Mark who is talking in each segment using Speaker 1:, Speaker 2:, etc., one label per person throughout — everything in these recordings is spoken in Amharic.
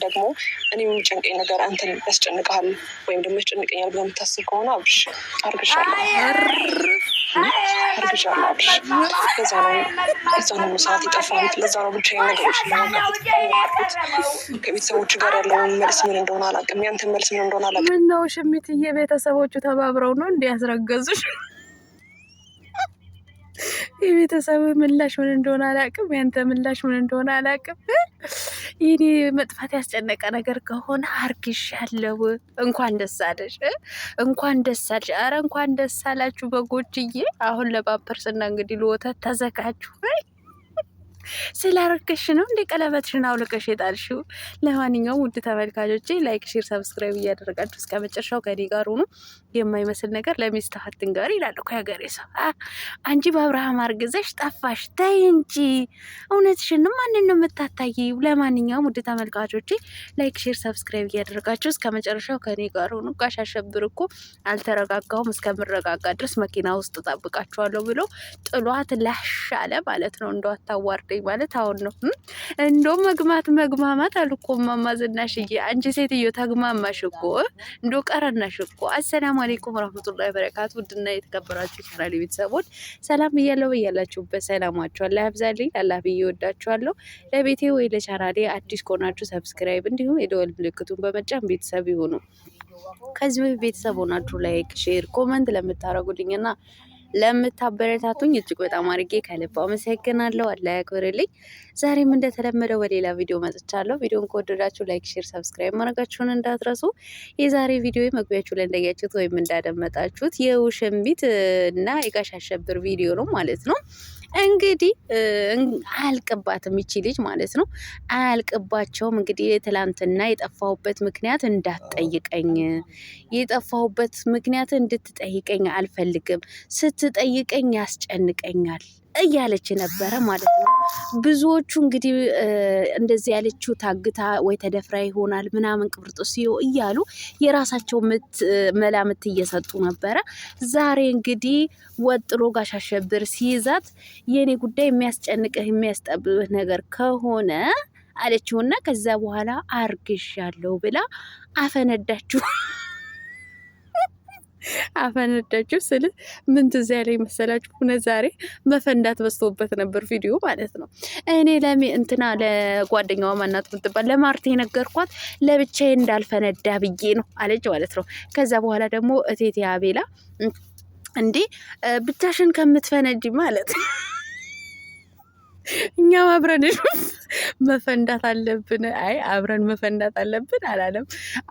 Speaker 1: ደግሞ እኔ የሚጨንቀኝ ነገር አንተን ያስጨንቅሃል ወይም ደግሞ ያስጨንቀኛል ብለህ የምታስብ ከሆነ አብርሽ አርግሻለሁ አብርሽ። ለዛ ነው ሰዓት የጠፋሁት። ለዛ ነው ብቻዬን ነገሮችን ለማጋት ከቤተሰቦች ጋር ያለውን መልስ ምን እንደሆነ አላውቅም። ያንተን መልስ ምን እንደሆነ አላውቅም።
Speaker 2: ምነው ሽሚትዬ ቤተሰቦቹ ተባብረው ነው እንዲያስረገዙሽ? የቤተሰብ ምላሽ ምን እንደሆነ አላውቅም። ያንተ ምላሽ ምን እንደሆነ አላውቅም። ይኔ መጥፋት ያስጨነቀ ነገር ከሆነ አርግሻለሁ። እንኳን ደስ አለሽ፣ እንኳን ደስ አለሽ። አረ እንኳን ደስ አላችሁ በጎችዬ። አሁን ለፓምፐርስና እንግዲህ ለወተት ተዘጋጁ። ስላረከሽ ነው እንዴ ቀለበትሽን አውልቀሽ የጣልሽው? ለማንኛውም ውድ ተመልካቾቼ ላይክ፣ ሼር፣ ሰብስክራይብ እያደረጋችሁ እስከ መጨረሻው ከኔ ጋር ሆኑ። የማይመስል ነገር ለሚስትህ አትንገሪ ይላሉ ከሀገሬ ሰው። አንቺ በአብርሃም አርግዘሽ ጠፋሽ፣ ተይ እንጂ እውነትሽን ማንን ነው የምታታይው? ለማንኛውም ውድ ተመልካቾቼ ላይክ፣ ሼር፣ ሰብስክራይብ እያደረጋችሁ እስከ መጨረሻው ከኔ ጋር ሆኑ። ጋሽ አሸብር እኮ አልተረጋጋሁም እስከምረጋጋ ድረስ መኪና ውስጥ ጠብቃችኋለሁ ብሎ ጥሏት ላሽ አለ ማለት ነው። እንደው አታዋርደ ማለት አሁን ነው እንደው መግማማት አሉ እኮ እማማ ዝናሽዬ። አንቺ ሴትዮ ተግማማሽ እኮ እንደው ቀረናሽ እኮ። አሰላሙ አለይኩም ወራህመቱላሂ ወበረካቱ። ውድና የተከበራችሁ ቻናሌ ቤተሰቦች ሰላም እያለሁ እያላችሁበት ሰላማችሁ አላህ ያብዛልኝ። አላህ ብዬ ወዳችኋለሁ። ለቤቴ ወይ ለቻናሌ አዲስ ከሆናችሁ ሰብስክራይብ እንዲሁም የደወል ምልክቱን በመጫን ቤተሰብ ይሁኑ። ከዚህ በፊት ቤተሰብ ሆናችሁ ላይክ፣ ሼር፣ ኮመንት ለምታረጉልኝና ለምታበረታቱኝ እጅግ በጣም አድርጌ ከልብ አመሰግናለሁ። አላህ ያክብርልኝ። ዛሬም እንደተለመደው በሌላ ቪዲዮ መጥቻለሁ። ቪዲዮን ከወደዳችሁ ላይክ፣ ሼር፣ ሰብስክራይብ ማድረጋችሁን እንዳትረሱ። የዛሬ ቪዲዮ መግቢያችሁ ላይ እንዳያችሁት ወይም እንዳደመጣችሁት የውሽሚት እና የጋሽ አሸብር ቪዲዮ ነው ማለት ነው። እንግዲህ አያልቅባትም ይቺ ልጅ ማለት ነው። አያልቅባቸውም። እንግዲህ ትላንትና የጠፋሁበት ምክንያት እንዳትጠይቀኝ፣ የጠፋሁበት ምክንያት እንድትጠይቀኝ አልፈልግም፣ ስትጠይቀኝ ያስጨንቀኛል እያለች ነበረ ማለት ነው። ብዙዎቹ እንግዲህ እንደዚህ ያለችው ታግታ ወይ ተደፍራ ይሆናል ምናምን ቅብርጥስ እያሉ የራሳቸው መላምት እየሰጡ ነበረ። ዛሬ እንግዲህ ወጥሮ ጋሽ አሸብር ሲይዛት የኔ ጉዳይ የሚያስጨንቅህ የሚያስጠብብህ ነገር ከሆነ አለችውና ከዛ በኋላ አርግሻለሁ ብላ አፈነዳችሁ። አፈነዳችሁ ስል ምን ትዝ ያለኝ መሰላችሁ? እውነት ዛሬ መፈንዳት በዝቶበት ነበር ቪዲዮ ማለት ነው። እኔ እንትና ለጓደኛዋ ማናት ምትባል ለማርቴ ነገርኳት ለብቻዬ እንዳልፈነዳ ብዬ ነው አለች ማለት ነው። ከዛ በኋላ ደግሞ እቴቴ አቤላ እንዴ ብቻሽን ከምትፈነጂ ማለት እኛም አብረን መፈንዳት አለብን። አይ አብረን መፈንዳት አለብን አላለም።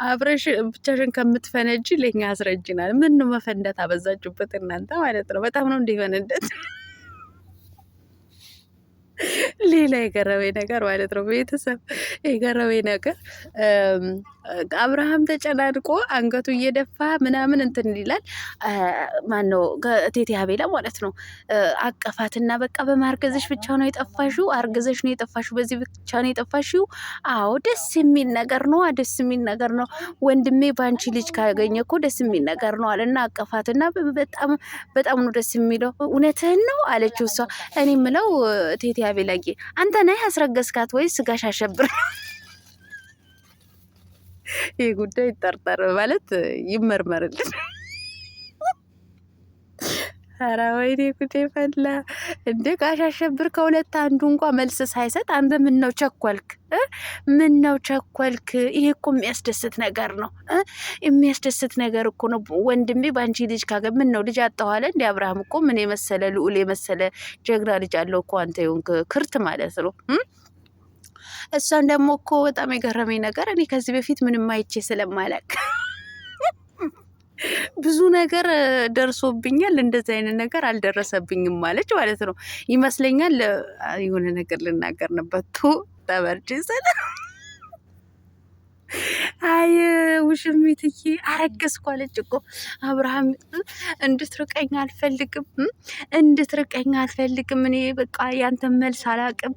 Speaker 2: አብረሽ ብቻሽን ከምትፈነጂ ለኛ አስረጅናል። ምን ነው መፈንዳት አበዛችሁበት እናንተ ማለት ነው። በጣም ነው እንዲፈነደት። ሌላ የገረመኝ ነገር ማለት ነው ቤተሰብ የገረመኝ ነገር አብርሃም ተጨናንቆ አንገቱ እየደፋ ምናምን እንትን ይላል። ማነው ቴቴ አቤላ ማለት ነው። አቀፋትና በቃ በማርገዝሽ ብቻ ነው የጠፋሽው፣ አርገዘሽ ነው የጠፋሽው፣ በዚህ ብቻ ነው የጠፋሽው። አዎ ደስ የሚል ነገር ነው፣ ደስ የሚል ነገር ነው። ወንድሜ ባንቺ ልጅ ካገኘ እኮ ደስ የሚል ነገር ነው አለና አቀፋትና በጣም ነው ደስ የሚለው። እውነትህን ነው አለችው እሷ። እኔ ምለው ቴቴ አቤላዬ አንተ ነህ ያስረገዝካት ወይስ ጋሽ አሸብር? ይህ ጉዳይ ይጠርጠር ማለት ይመርመርልን። ኧረ ወይኔ ጉዴ ፈላ እንደ ጋሽ አሸብር ከሁለት አንዱ እንኳ መልስ ሳይሰጥ አንተ ምን ነው ቸኮልክ? ምን ነው ቸኮልክ? ይሄ እኮ የሚያስደስት ነገር ነው። የሚያስደስት ነገር እኮ ነው። ወንድሜ ባንቺ ልጅ ካገ ምን ነው ልጅ አጣዋለ እንደ አብርሃም እኮ ምን የመሰለ ልዑል የመሰለ ጀግና ልጅ አለው እኮ አንተ ይሁን ክርት ማለት ነው። እሷን ደግሞ እኮ በጣም የገረመኝ ነገር እኔ ከዚህ በፊት ምንም አይቼ ስለማላቅ ብዙ ነገር ደርሶብኛል፣ እንደዚህ አይነት ነገር አልደረሰብኝም ማለች ማለት ነው ይመስለኛል። የሆነ ነገር ልናገር ነበር ተበርጂ ስለ አይ ውሽሚትዬ አረገዝኩ አለች እኮ አብርሃም። እንድትርቀኝ አልፈልግም፣ እንድትርቀኝ አልፈልግም። እኔ በቃ ያንተን መልስ አላቅም።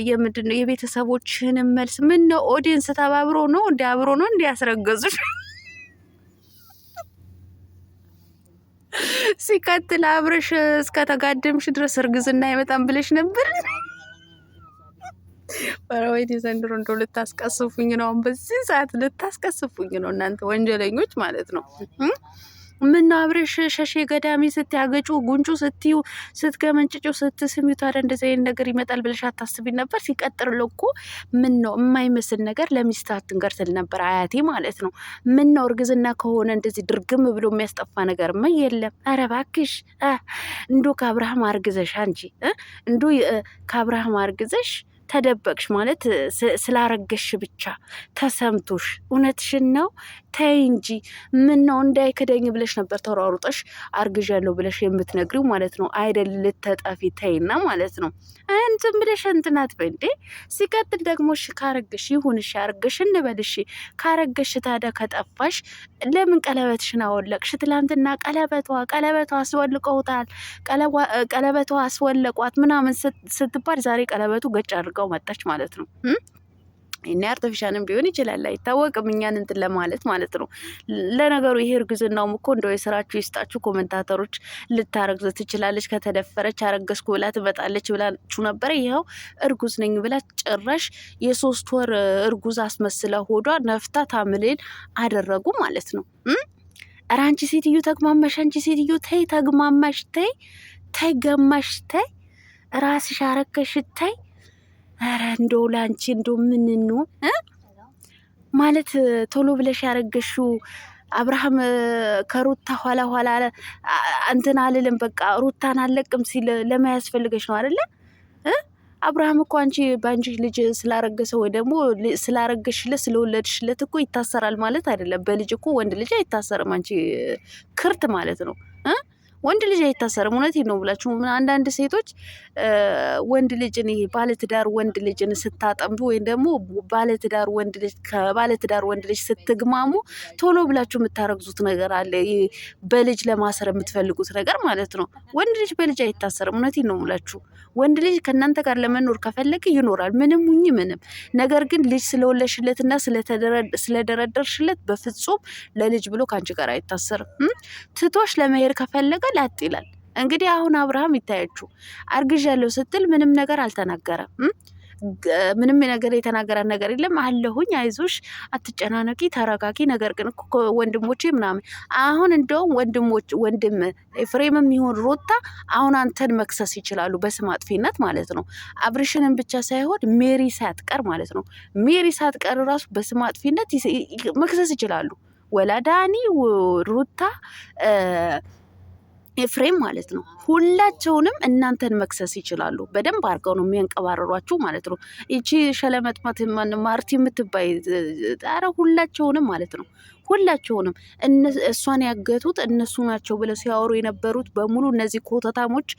Speaker 2: የምንድን ነው የቤተሰቦችህንም መልስ ምን ነው ኦዲየንስ ተባብሮ ነው እንዲ አብሮ ነው እንዲ ያስረገዙሽ? ሲቀጥል አብረሽ እስከተጋደምሽ ድረስ እርግዝና አይመጣም ብለሽ ነበር። ወይኔ ዘንድሮ እንደው ልታስቀስፉኝ ነው። አሁን በዚህ ሰዓት ልታስቀስፉኝ ነው እናንተ ወንጀለኞች ማለት ነው። ምነው አብረሽ ሸሼ ገዳሚ ስትያገጩ ጉንጩ ስትዩ ስትገመንጭጩ ስትስሚው ታዲያ እንደዚህ አይነት ነገር ይመጣል ብለሽ አታስቢ ነበር? ሲቀጥር እኮ ምነው የማይመስል ነገር ለሚስት አትንገር ትል ነበር አያቴ ማለት ነው። ምነው እርግዝና ከሆነ እንደዚህ ድርግም ብሎ የሚያስጠፋ ነገርማ የለም። ኧረ እባክሽ እንዶ ከአብርሃም አርግዘሽ አንቺ እንዶ ከአብርሃም አርግዘሽ ተደበቅሽ ማለት ስላረገሽ ብቻ ተሰምቶሽ እውነትሽን ነው። ተይ እንጂ ምን ነው እንዳይክደኝ ብለሽ ነበር ተሯሩጠሽ አርግዣለሁ ብለሽ የምትነግሪው ማለት ነው አይደል? ልተጠፊ ተይና ማለት ነው። እንትን ብለሽ እንትናት በእንዴ። ሲቀጥል ደግሞ እሺ ካረገሽ ይሁን እሺ አርገሽ እንበልሽ። ካረገሽ ታዲያ ከጠፋሽ ለምን ቀለበትሽን አወለቅሽ? ትላንትና ቀለበቷ አስወልቀውታል፣ ቀለበቷ አስወለቋት ምናምን ስትባል ዛሬ ቀለበቱ ገጭ አድርገው መጣች ማለት ነው። እኔ አርቲፊሻልም ቢሆን ይችላል አይታወቅም፣ እኛን እንትን ለማለት ማለት ነው። ለነገሩ ይሄ እርግዝናውም እኮ እንደው የስራችሁ ይስጣችሁ። ኮሜንታተሮች ልታረግዝ ትችላለች፣ ከተደፈረች አረገዝኩ ብላ ትመጣለች ብላችሁ ነበረ። ይኸው እርጉዝ ነኝ ብላ ጭራሽ የ3 ወር እርጉዝ አስመስለ ሆዷ ነፍታ ታምሌን አደረጉ ማለት ነው። ኧረ አንቺ ሴትዮ ተግማማሽ፣ አንቺ ሴትዮ ተይ፣ ተግማማሽ፣ ተይ ገማሽ፣ ተይ ራስሽ አረከሽ፣ ተይ። ኧረ እንደው ላንቺ እንደው ምንኑ ማለት ቶሎ ብለሽ ያረገሽው አብርሃም ከሩታ ኋላ እንትን አልልም በቃ ሩታን አለቅም ሲል ለመያዝ ፈልገሽ ነው አይደለ? አብርሃም እኮ አንቺ በአንቺ ልጅ ስላረገሰ ወይ ደግሞ ስላረገሽለት ስለወለድሽለት እኮ ይታሰራል ማለት አይደለም። በልጅ እኮ ወንድ ልጅ አይታሰርም። አንቺ ክርት ማለት ነው። ወንድ ልጅ አይታሰርም። እውነቴን ነው ብላችሁ አንዳንድ ሴቶች ወንድ ልጅን ይሄ ባለትዳር ወንድ ልጅን ስታጠምዱ ወይም ደግሞ ባለትዳር ወንድ ልጅ ከባለትዳር ወንድ ልጅ ስትግማሙ ቶሎ ብላችሁ የምታረግዙት ነገር አለ። በልጅ ለማሰር የምትፈልጉት ነገር ማለት ነው። ወንድ ልጅ በልጅ አይታሰርም። እውነቴን ነው ብላችሁ ወንድ ልጅ ከእናንተ ጋር ለመኖር ከፈለገ ይኖራል፣ ምንም ሁኚ ምንም። ነገር ግን ልጅ ስለወለሽለትና ስለደረደርሽለት በፍጹም ለልጅ ብሎ ከአንቺ ጋር አይታሰርም። ትቶሽ ለመሄድ ከፈለገ ላጥ ይላል። እንግዲህ አሁን አብርሃም ይታያችሁ አርግዣለሁ ስትል ምንም ነገር አልተናገረም። ምንም ነገር የተናገራት ነገር የለም። አለሁኝ፣ አይዞሽ፣ አትጨናነቂ፣ ተረጋጊ። ነገር ግን ወንድሞቼ ምናምን አሁን እንደውም ወንድም ኤፍሬምም ይሁን ሩታ አሁን አንተን መክሰስ ይችላሉ በስም አጥፊነት ማለት ነው። አብርሽንም ብቻ ሳይሆን ሜሪ ሳትቀር ማለት ነው። ሜሪ ሳትቀር ራሱ በስም አጥፊነት መክሰስ ይችላሉ። ወላዳኒ ሩታ ኤፍሬም ማለት ነው። ሁላቸውንም እናንተን መክሰስ ይችላሉ። በደንብ አድርገው ነው የሚያንቀባረሯችሁ ማለት ነው። ይቺ ሸለመጥማት ማርቲ የምትባይ ኧረ ሁላቸውንም ማለት ነው። ሁላቸውንም እሷን ያገቱት እነሱ ናቸው ብለው ሲያወሩ የነበሩት በሙሉ እነዚህ ኮተታሞች፣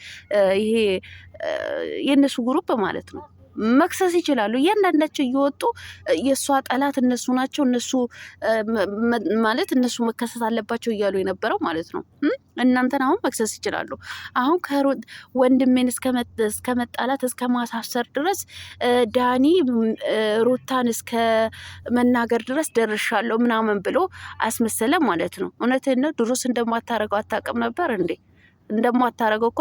Speaker 2: ይሄ የእነሱ ግሩፕ ማለት ነው መክሰስ ይችላሉ። እያንዳንዳቸው እየወጡ የእሷ ጠላት እነሱ ናቸው፣ እነሱ ማለት እነሱ መከሰስ አለባቸው እያሉ የነበረው ማለት ነው። እናንተን አሁን መክሰስ ይችላሉ። አሁን ወንድሜን እስከ መጣላት እስከ ማሳሰር ድረስ ዳኒ ሩታን እስከ መናገር ድረስ ደርሻለሁ ምናምን ብሎ አስመሰለ ማለት ነው። እውነትህን ነው። ድሮስ እንደማታረገው አታውቅም ነበር እንዴ? እንደማታረገው እኮ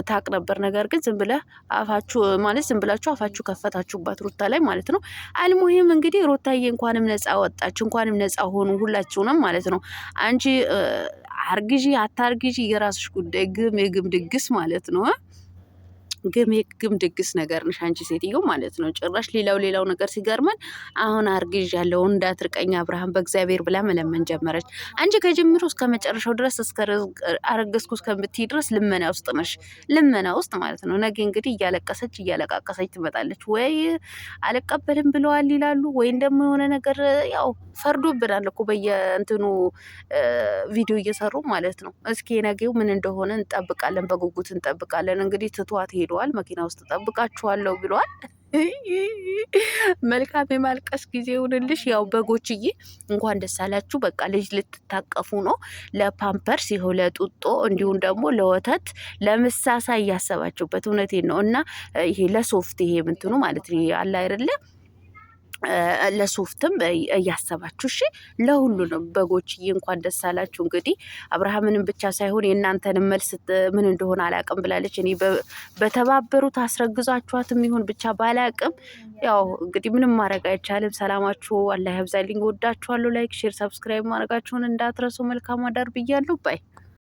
Speaker 2: ታቅ ነበር። ነገር ግን ዝም ብላችሁ አፋችሁ ከፈታችሁባት ሩታ ላይ ማለት ነው። አልሙሂም እንግዲህ ሩታዬ እንኳንም ነፃ ወጣች፣ እንኳንም ነፃ ሆኑ ሁላችሁንም ማለት ነው። አንቺ አርግዢ አታርግዢ የራስሽ ጉዳይ። የግም ድግስ ማለት ነው። ግም ድግስ ነገር ነሽ አንቺ ሴትዮ ማለት ነው። ጭራሽ ሌላው ነገር ሲገርመን አሁን አርግዣለሁ እንዳትርቀኝ አብርሃም በእግዚአብሔር ብላ መለመን ጀመረች። አንቺ ከጀምሮ እስከ መጨረሻው ድረስ አረገዝኩ እስከምትይ ድረስ ልመና ውስጥ ነሽ፣ ልመና ውስጥ ማለት ነው። ነገ እንግዲህ እያለቃቀሰች ትመጣለች። ወይ አልቀበልም ብለዋል ይላሉ፣ ወይም ደግሞ የሆነ ነገር ያው ፈርዶብናል እኮ በየእንትኑ ቪዲዮ እየሰሩ ማለት ነው። እስኪ ነገው ምን እንደሆነ እንጠብቃለን፣ በጉጉት እንጠብቃለን። እንግዲህ ትቷት ሄደዋል። መኪና ውስጥ ጠብቃችኋለሁ ብለዋል። መልካም የማልቀስ ጊዜ ይሁንልሽ። ያው በጎችዬ እንኳን ደስ አላችሁ። በቃ ልጅ ልትታቀፉ ነው። ለፓምፐርስ ይኸው ለጡጦ እንዲሁም ደግሞ ለወተት ለምሳሳ እያሰባችሁበት እውነቴን ነው። እና ይሄ ለሶፍት ይሄ ምንትኑ ማለት ነው አለ አይደለ ለሶፍትም እያሰባችሁ እሺ፣ ለሁሉንም በጎችዬ እንኳን ደስ አላችሁ። እንግዲህ አብርሃምንም ብቻ ሳይሆን የእናንተንም መልስ ምን እንደሆነ አላቅም ብላለች። እኔ በተባበሩት አስረግዟችኋትም ይሁን ብቻ ባላቅም፣ ያው እንግዲህ ምንም ማድረግ አይቻልም። ሰላማችሁ አላህ ያብዛልኝ። ወዳችኋለሁ። ላይክ፣ ሼር፣ ሰብስክራይብ ማድረጋችሁን እንዳትረሱ። መልካም አዳር ብያለሁ። ባይ